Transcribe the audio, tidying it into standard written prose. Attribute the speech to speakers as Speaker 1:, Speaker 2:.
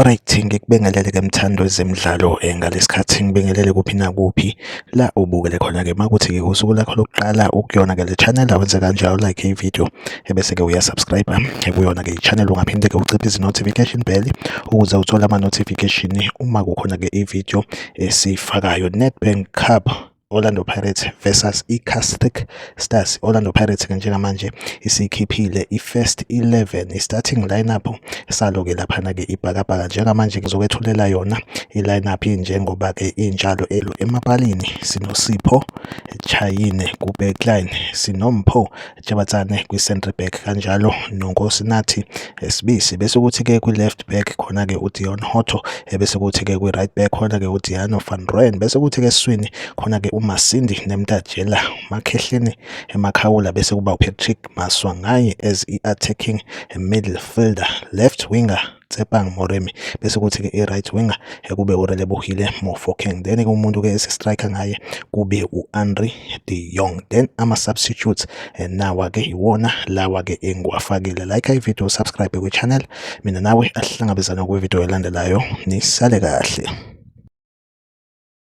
Speaker 1: Alright, ngikubingelele-ke mthando wezemidlalo ngalesikhathi ngibingelele kuphi nakuphi la ubukele khona-ke makuthi-ke usuku lakho lokuqala ukuyona-ke le channel awenze kanjalo like ivideo ebese-ke uyasubscribe kuyona-ke i-channel ungaphinde-ke uciphe izi-notification bell ukuze uthole ama-notification uma kukhona-ke ivideo esiyifakayo. Nedbank Cup Orlando Pirates versus i-Castric Stars. Orlando Pirates-ke njengamanje isikhiphile i-first 11 i-starting lineup salo-ke laphana-ke ibhakabhaka. Njengamanje ngizokwethulela yona i-lineup njengoba-ke injalo emapalini sinosipho Chayine ku-backline, sinoMpho Jabatsane kwi-centre back, kanjalo noNkosinathi Sibisi, bese kuthi-ke kwi-left back khona-ke uDion Hotto, bese kuthi-ke kwi-right back khona-ke uDiano van Rooyen, bese kuthi-ke esiswini khona-ke uMasindi Nemtatjela, Makhehleni Makhawula, bese kuba uPatrick Maswanganyi as i-attacking midfielder. Left winger Tsepang Moremi, bese kuthi-ke i-right winger kube uRelebohile Mofokeng, then-ke umuntu-ke esi-striker ngaye kube u-Andre de Jong. Then ama-substitutes nawa-ke iwona lawa-ke engiwafakile. Like ivideo, subscribe kwi-channel, mina nawe asihlangabezane kwivideo elandelayo. Nisale kahle.